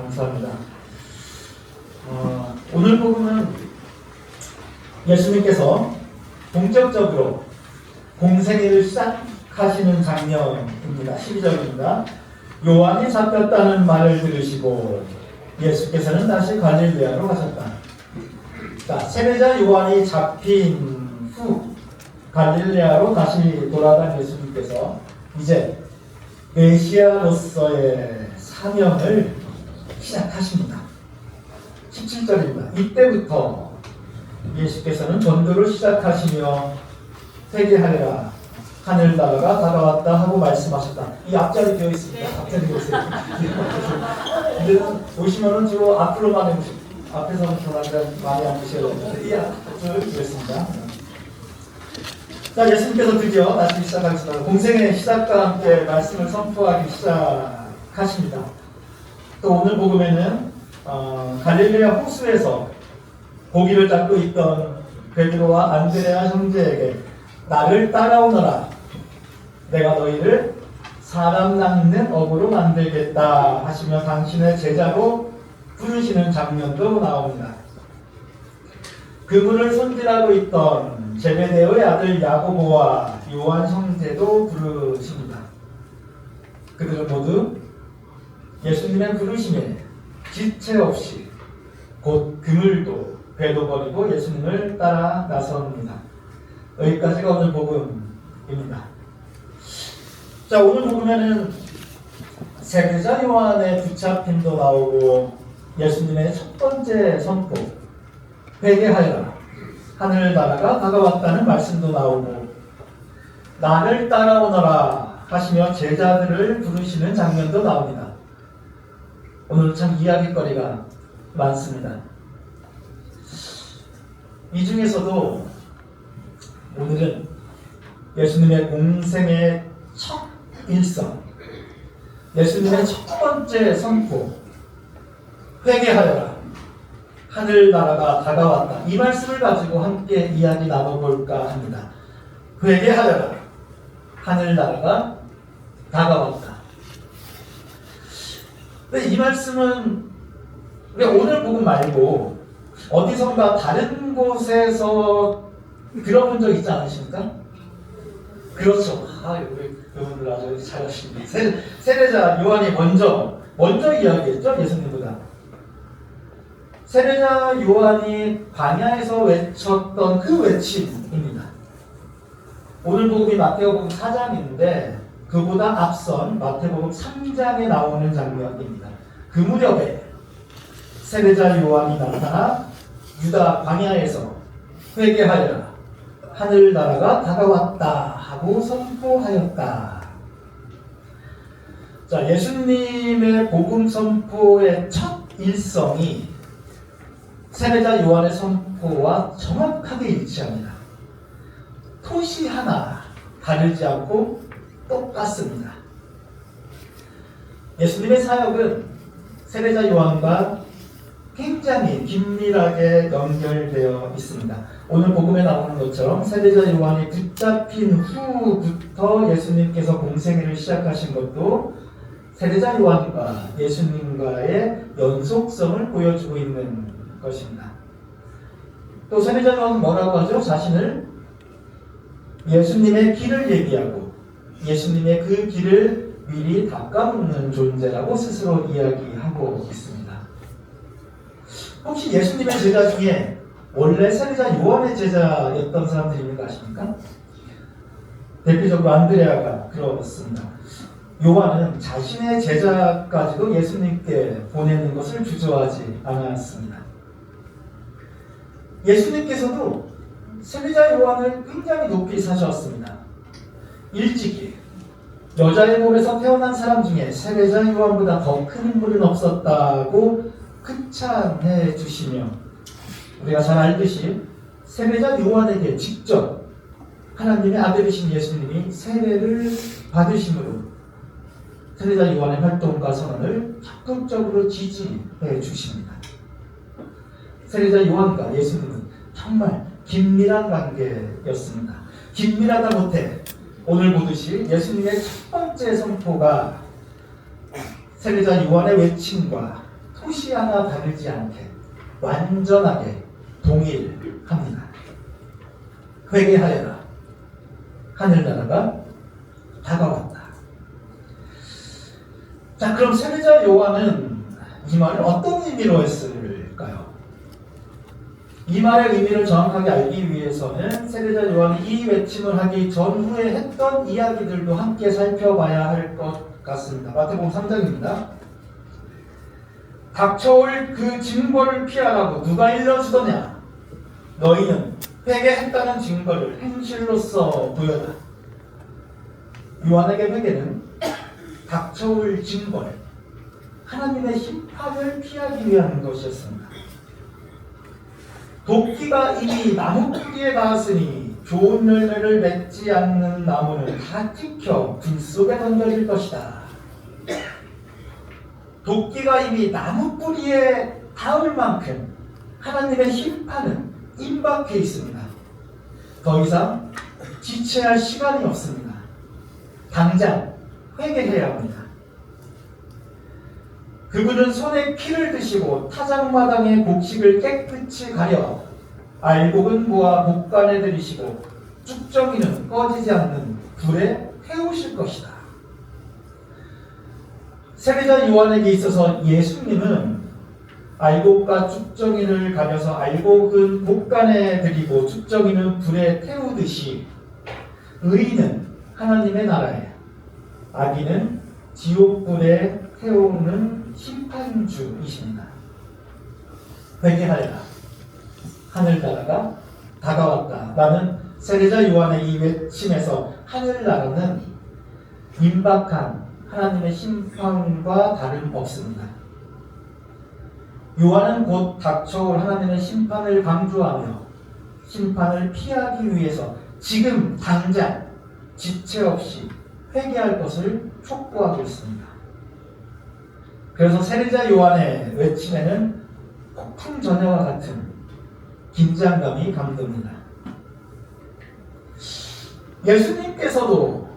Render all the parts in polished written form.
감사합니다. 오늘 복음은 예수님께서 본격적으로 공생애를 시작하시는 장면입니다. 12절입니다. 요한이 잡혔다는 말을 들으시고 예수께서는 다시 갈릴리아로 가셨다. 자, 세례자 요한이 잡힌 후 갈릴리아로 다시 돌아간 예수님께서 이제 메시아로서의 사명을 시작하십니다. 17절입니다. 이때부터 예수께서는 전도를 시작하시며 회개하리라 하늘나라가 다가왔다 하고 말씀하셨다. 이 앞자리 되어 있습니다. 앞자리 보세요. 근데 보시면은 주로 앞으로만 앞에서는 많이 앉으셔야 되는데 이 앞줄을 드렸습니다. 자, 예수님께서 드디어 다시 시작하겠습니다. 공생의 시작과 함께 말씀을 선포하기 시작하십니다. 또 오늘 복음에는 갈릴리아 호수에서 고기를 잡고 있던 베드로와 안드레아 형제에게 나를 따라오너라. 내가 너희를 사람 낚는 어부로 만들겠다 하시며 당신의 제자로 부르시는 장면도 나옵니다. 그분을 손질하고 있던 제베데오의 아들 야고보와 요한 형제도 부르십니다. 그들은 모두 예수님의 부르심에 지체 없이 곧 그물도 배도 버리고 예수님을 따라 나섭니다. 여기까지가 오늘 복음입니다. 자, 오늘 복음에는 세례자 요한의 붙잡힘도 나오고 예수님의 첫 번째 선포 회개하여라 하늘나라가 다가왔다는 말씀도 나오고 나를 따라오너라 하시며 제자들을 부르시는 장면도 나옵니다. 오늘 참 이야기거리가 많습니다. 이 중에서도 오늘은 예수님의 공생의 첫 일성, 예수님의 첫 번째 선포, 회개하여라, 하늘나라가 다가왔다. 이 말씀을 가지고 함께 이야기 나눠볼까 합니다. 회개하여라, 하늘나라가 다가왔다. 근데 이 말씀은 우리가 오늘 복음 말고 어디선가 다른 곳에서 들어본 적 있지 않으십니까? 그렇죠. 우리 여러분들 아주 잘하십니다. 세례자 요한이 먼저 이야기했죠, 예수님보다. 세례자 요한이 광야에서 외쳤던 그 외침입니다. 오늘 복음이 마태복음 4장인데 그보다 앞선 마태복음 3장에 나오는 장면입니다. 그 무렵에 세례자 요한이 나타나 유다 광야에서 회개하여라, 하늘나라가 다가왔다 하고 선포하였다. 자, 예수님의 복음 선포의 첫 일성이 세례자 요한의 선포와 정확하게 일치합니다. 토시 하나 다르지 않고 똑같습니다. 예수님의 사역은 세례자 요한과 굉장히 긴밀하게 연결되어 있습니다. 오늘 복음에 나오는 것처럼 세례자 요한이 붙잡힌 후부터 예수님께서 공생애를 시작하신 것도 세례자 요한과 예수님과의 연속성을 보여주고 있는 것입니다. 또 세례자 요한은 뭐라고 하죠? 자신을 예수님의 길을 얘기하고 예수님의 그 길을 미리 닦아놓는 존재라고 스스로 이야기하고 있습니다. 혹시 예수님의 제자 중에 원래 세례자 요한의 제자였던 사람들이 있는 거 아십니까? 대표적으로 안드레아가 그렇습니다. 요한은 자신의 제자까지도 예수님께 보내는 것을 주저하지 않았습니다. 예수님께서도 세례자 요한을 굉장히 높이 사셨습니다. 일찍이 여자의 몸에서 태어난 사람 중에 세례자 요한보다 더 큰 인물은 없었다고 극찬해 주시며 우리가 잘 알듯이 세례자 요한에게 직접 하나님의 아들이신 예수님이 세례를 받으심으로 세례자 요한의 활동과 선언을 적극적으로 지지해 주십니다. 세례자 요한과 예수님은 정말 긴밀한 관계였습니다. 긴밀하다 못해 오늘 보듯이 예수님의 첫 번째 선포가 세례자 요한의 외침과 토시 하나 다르지 않게 완전하게 동일합니다. 회개하여라. 하늘나라가 다가왔다. 자, 그럼 세례자 요한은 이 말을 어떤 의미로 했을까요? 이 말의 의미를 정확하게 알기 위해서는 세례자 요한이 이 외침을 하기 전후에 했던 이야기들도 함께 살펴봐야 할 것 같습니다. 마태복음 3장입니다. 닥쳐올 그 징벌을 피하라고 누가 일러주더냐? 너희는 회개했다는 징벌을 행실로서 보여라. 요한에게 회개는 닥쳐올 징벌, 하나님의 심판을 피하기 위한 것이었습니다. 도끼가 이미 나무 뿌리에 닿았으니 좋은 열매를 맺지 않는 나무는 다 찍혀 불 속에 던져질 것이다. 도끼가 이미 나무 뿌리에 닿을 만큼 하나님의 심판은 임박해 있습니다. 더 이상 지체할 시간이 없습니다. 당장 회개해야 합니다. 그분은 손에 피를 드시고 타작마당의 곡식을 깨끗이 가려 알곡은 모아 목간에 들이시고 쭉정이는 꺼지지 않는 불에 태우실 것이다. 세례자 요한에게 있어서 예수님은 알곡과 쭉정이를 가려서 알곡은 목간에 들이고 쭉정이는 불에 태우듯이 의인은 하나님의 나라에, 악인은 지옥불에 태우는 심판주이십니다. 회개하여라. 하늘나라가 다가왔다. 라는 세례자 요한의 이 외침에서 하늘나라는 임박한 하나님의 심판과 다름없습니다. 요한은 곧 닥쳐올 하나님의 심판을 강조하며 심판을 피하기 위해서 지금 당장 지체 없이 회개할 것을 촉구하고 있습니다. 그래서 세례자 요한의 외침에는 폭풍 전야와 같은 긴장감이 감돕니다. 예수님께서도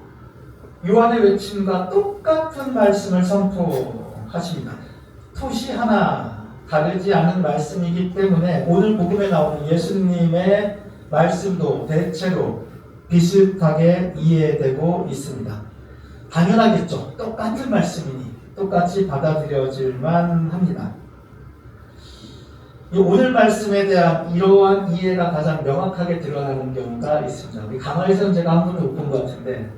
요한의 외침과 똑같은 말씀을 선포하십니다. 토시 하나 다르지 않은 말씀이기 때문에 오늘 복음에 나오는 예수님의 말씀도 대체로 비슷하게 이해되고 있습니다. 당연하겠죠. 똑같은 말씀이니 똑같이 받아들여질만 합니다. 오늘 말씀에 대한 이러한 이해가 가장 명확하게 드러나는 경우가 있습니다. 우리 강화에서는 제가 한 번도 못 본 것 같은데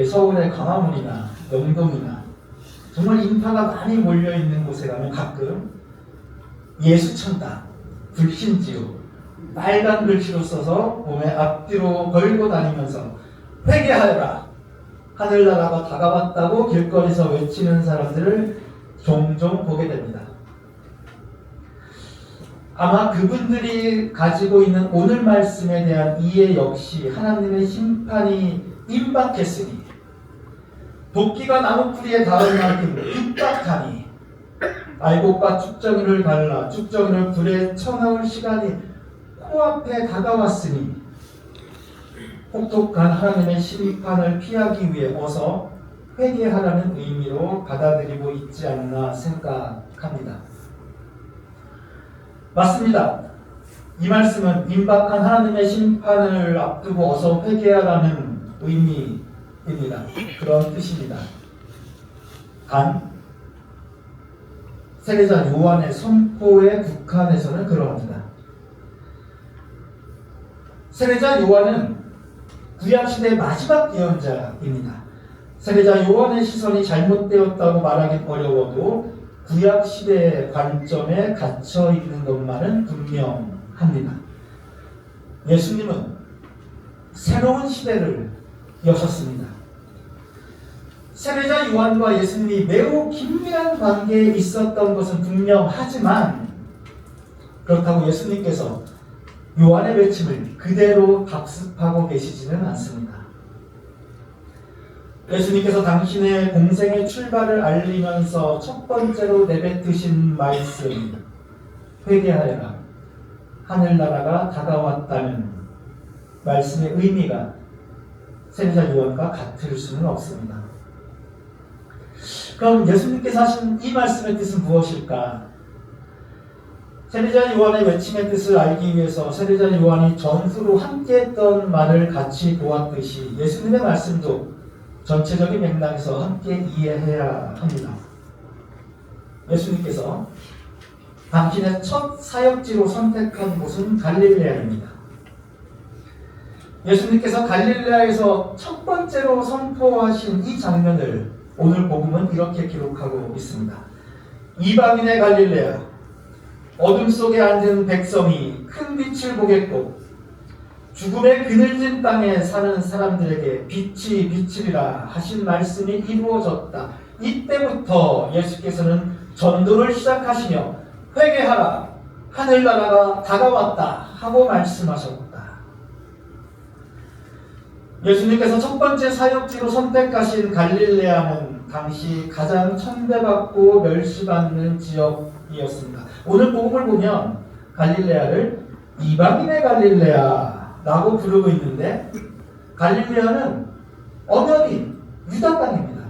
서울의 강화문이나 영동이나 정말 인파가 많이 몰려있는 곳에 가면 가끔 예수천당, 불신지옥, 빨간 글씨로 써서 몸에 앞뒤로 걸고 다니면서 회개하여라! 하늘나라가 다가왔다고 길거리에서 외치는 사람들을 종종 보게 됩니다. 아마 그분들이 가지고 있는 오늘 말씀에 대한 이해 역시 하나님의 심판이 임박했으니 도끼가 나무뿌리에 닿을 만큼 임박하니 알곡과 쭉정이를 갈라 쭉정이를 불에 쳐넣을 시간이 코앞에 다가왔으니 혹독한 하나님의 심판을 피하기 위해 어서 회개하라는 의미로 받아들이고 있지 않나 생각합니다. 맞습니다. 이 말씀은 임박한 하나님의 심판을 앞두고 어서 회개하라는 의미입니다. 그런 뜻입니다. 단 세례자 요한의 선포에 국한해서는 그러합니다. 세례자 요한은 구약시대의 마지막 예언자입니다. 세례자 요한의 시선이 잘못되었다고 말하긴 어려워도 구약시대의 관점에 갇혀 있는 것만은 분명합니다. 예수님은 새로운 시대를 여셨습니다. 세례자 요한과 예수님이 매우 긴밀한 관계에 있었던 것은 분명하지만 그렇다고 예수님께서 요한의 외침을 그대로 답습하고 계시지는 않습니다. 예수님께서 당신의 공생의 출발을 알리면서 첫 번째로 내뱉으신 말씀, 회개하여라, 하늘나라가 다가왔다는 말씀의 의미가 세례자 요한과 같을 수는 없습니다. 그럼 예수님께서 하신 이 말씀의 뜻은 무엇일까? 세례자 요한의 외침의 뜻을 알기 위해서 세례자 요한이 전후로 함께했던 말을 같이 보았듯이 예수님의 말씀도 전체적인 맥락에서 함께 이해해야 합니다. 예수님께서 당신의 첫 사역지로 선택한 곳은 갈릴레아입니다. 예수님께서 갈릴레아에서 첫 번째로 선포하신 이 장면을 오늘 복음은 이렇게 기록하고 있습니다. 이방인의 갈릴레아, 어둠 속에 앉은 백성이 큰 빛을 보겠고 죽음의 그늘진 땅에 사는 사람들에게 빛이 비치리라 하신 말씀이 이루어졌다. 이때부터 예수께서는 전도를 시작하시며 회개하라, 하늘나라가 다가왔다 하고 말씀하셨다. 예수님께서 첫 번째 사역지로 선택하신 갈릴레아는 당시 가장 천대받고 멸시받는 지역이었습니다. 오늘 복음을 보면 갈릴레아를 이방인의 갈릴레아라고 부르고 있는데 갈릴레아는 엄연히 유다 땅입니다.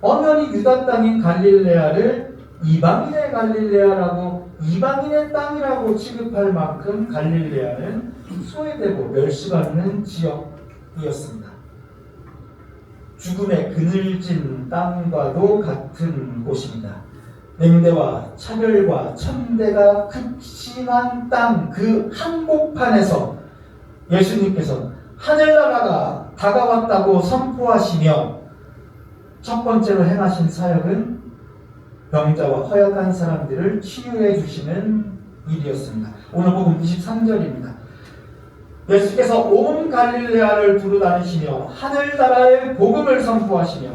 엄연히 유다 땅인 갈릴레아를 이방인의 갈릴레아라고, 이방인의 땅이라고 취급할 만큼 갈릴레아는 소외되고 멸시받는 지역이었습니다. 죽음의 그늘진 땅과도 같은 곳입니다. 냉대와 차별과 천대가 극심한 땅, 그 한복판에서 예수님께서 하늘나라가 다가왔다고 선포하시며 첫 번째로 행하신 사역은 병자와 허약한 사람들을 치유해 주시는 일이었습니다. 오늘 복음 23절입니다. 예수께서 온 갈릴레아를 두루다니시며 하늘나라의 복음을 선포하시며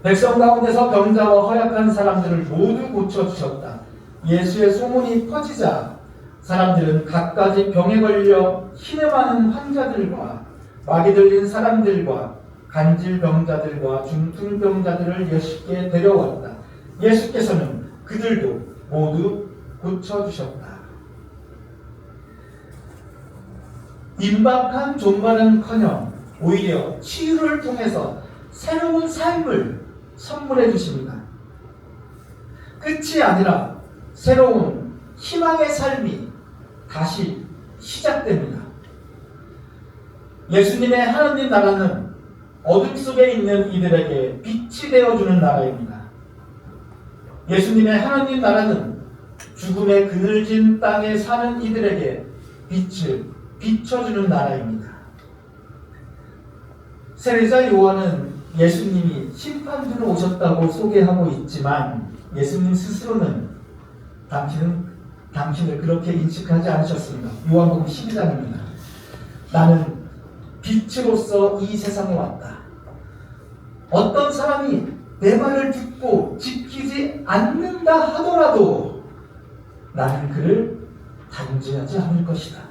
백성 가운데서 병자와 허약한 사람들을 모두 고쳐주셨다. 예수의 소문이 퍼지자 사람들은 갖가지 병에 걸려 신음하는 환자들과 마귀 들린 사람들과 간질병자들과 중풍병자들을 예수께 데려왔다. 예수께서는 그들도 모두 고쳐주셨다. 임박한 종말은커녕 오히려 치유를 통해서 새로운 삶을 선물해 주십니다. 끝이 아니라 새로운 희망의 삶이 다시 시작됩니다. 예수님의 하나님 나라는 어둠 속에 있는 이들에게 빛이 되어주는 나라입니다. 예수님의 하나님 나라는 죽음의 그늘진 땅에 사는 이들에게 빛을 비춰주는 나라입니다. 세례자 요한은 예수님이 심판주로 오셨다고 소개하고 있지만 예수님 스스로는 당신을 그렇게 인식하지 않으셨습니다. 요한복음 12장입니다. 나는 빛으로서 이 세상에 왔다. 어떤 사람이 내 말을 듣고 지키지 않는다 하더라도 나는 그를 단죄하지 않을 것이다.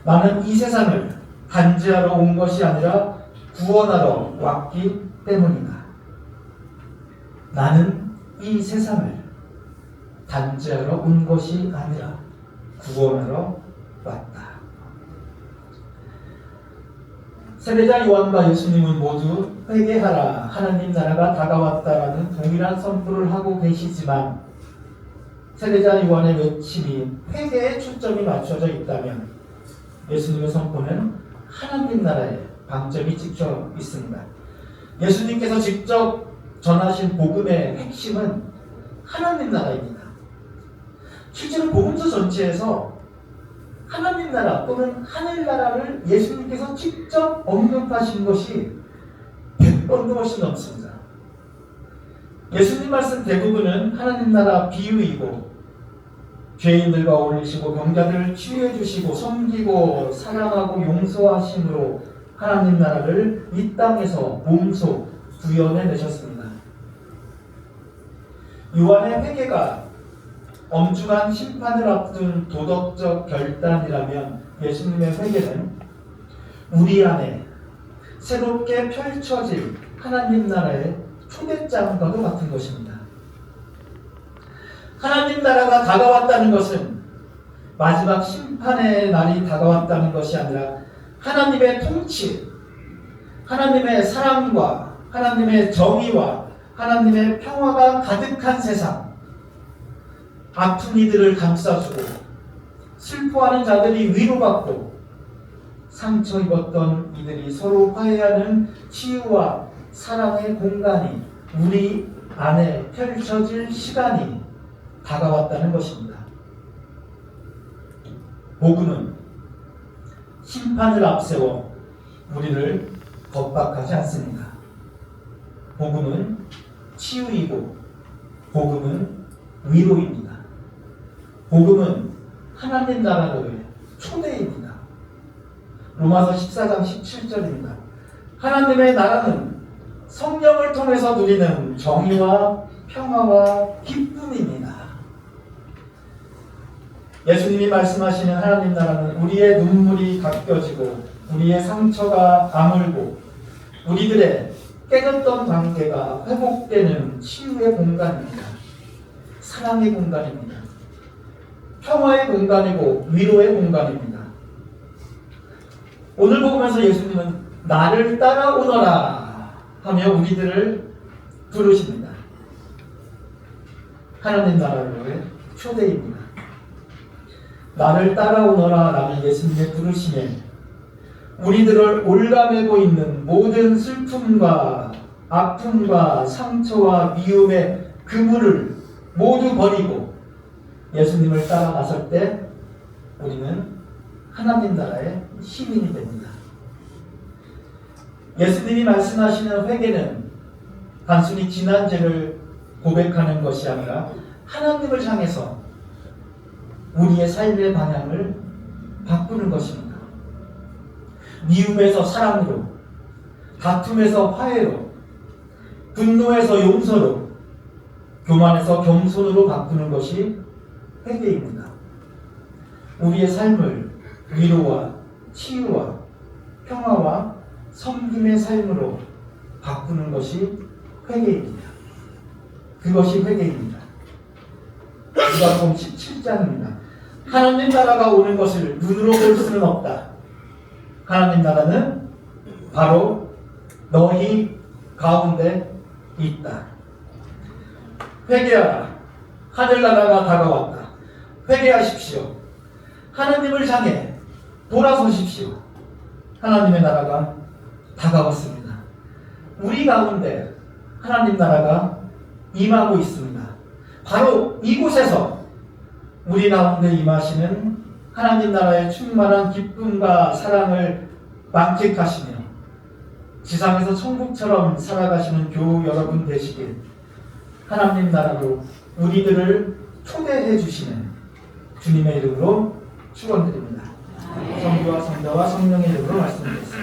나는 이 세상을 단죄하러 온 것이 아니라 구원하러 왔기 때문이다. 나는 이 세상을 단죄하러 온 것이 아니라 구원하러 왔다. 세례자 요한과 예수님은 모두 회개하라, 하나님 나라가 다가왔다라는 동일한 선포를 하고 계시지만 세례자 요한의 외침이 회개에 초점이 맞춰져 있다면 예수님의 선포는 하나님 나라에 방점이 찍혀 있습니다. 예수님께서 직접 전하신 복음의 핵심은 하나님 나라입니다. 실제로 복음서 전체에서 하나님 나라 또는 하늘나라를 예수님께서 직접 언급하신 것이 100번도 훨씬 넘습니다. 예수님 말씀 대부분은 하나님 나라 비유이고 죄인들과 어울리시고 병자들을 치유해 주시고 섬기고 사랑하고 용서하심으로 하나님 나라를 이 땅에서 몸소 구현해 내셨습니다. 요한의 회개가 엄중한 심판을 앞둔 도덕적 결단이라면 예수님의 회개는 우리 안에 새롭게 펼쳐질 하나님 나라의 초대장과도 같은 것입니다. 하나님 나라가 다가왔다는 것은 마지막 심판의 날이 다가왔다는 것이 아니라 하나님의 통치, 하나님의 사랑과 하나님의 정의와 하나님의 평화가 가득한 세상, 아픈 이들을 감싸주고 슬퍼하는 자들이 위로받고 상처 입었던 이들이 서로 화해하는 치유와 사랑의 공간이 우리 안에 펼쳐질 시간이 다가왔다는 것입니다. 복음은 심판을 앞세워 우리를 겁박하지 않습니다. 복음은 치유이고 복음은 위로입니다. 복음은 하나님 나라로의 초대입니다. 로마서 14장 17절입니다. 하나님의 나라는 성령을 통해서 누리는 정의와 평화와 기쁨입니다. 예수님이 말씀하시는 하나님 나라는 우리의 눈물이 닦여지고 우리의 상처가 아물고 우리들의 깨졌던 관계가 회복되는 치유의 공간입니다. 사랑의 공간입니다. 평화의 공간이고 위로의 공간입니다. 오늘 복음에서 예수님은 나를 따라오너라 하며 우리들을 부르십니다. 하나님 나라로의 초대입니다. 나를 따라오너라 라는 예수님의 부르심에 우리들을 올가매고 있는 모든 슬픔과 아픔과 상처와 미움의 그물을 모두 버리고 예수님을 따라 나설 때 우리는 하나님 나라의 시민이 됩니다. 예수님이 말씀하시는 회개는 단순히 지난 죄를 고백하는 것이 아니라 하나님을 향해서 우리의 삶의 방향을 바꾸는 것입니다. 미움에서 사랑으로, 다툼에서 화해로, 분노에서 용서로, 교만에서 겸손으로 바꾸는 것이 회개입니다. 우리의 삶을 위로와 치유와 평화와 섬김의 삶으로 바꾸는 것이 회개입니다. 그것이 회개입니다. 누가복음 17장입니다. 하나님 나라가 오는 것을 눈으로 볼 수는 없다. 하나님 나라는 바로 너희 가운데 있다. 회개하라. 하늘나라가 다가왔다. 회개하십시오. 하나님을 향해 돌아서십시오. 하나님의 나라가 다가왔습니다. 우리 가운데 하나님 나라가 임하고 있습니다. 바로 이곳에서 우리 가운데 임하시는 하나님 나라의 충만한 기쁨과 사랑을 만끽하시며 지상에서 천국처럼 살아가시는 교우 여러분 되시길 하나님 나라로 우리들을 초대해 주시는 주님의 이름으로 축원드립니다. 성부와 성자와 성령의 이름으로 말씀드렸습니다.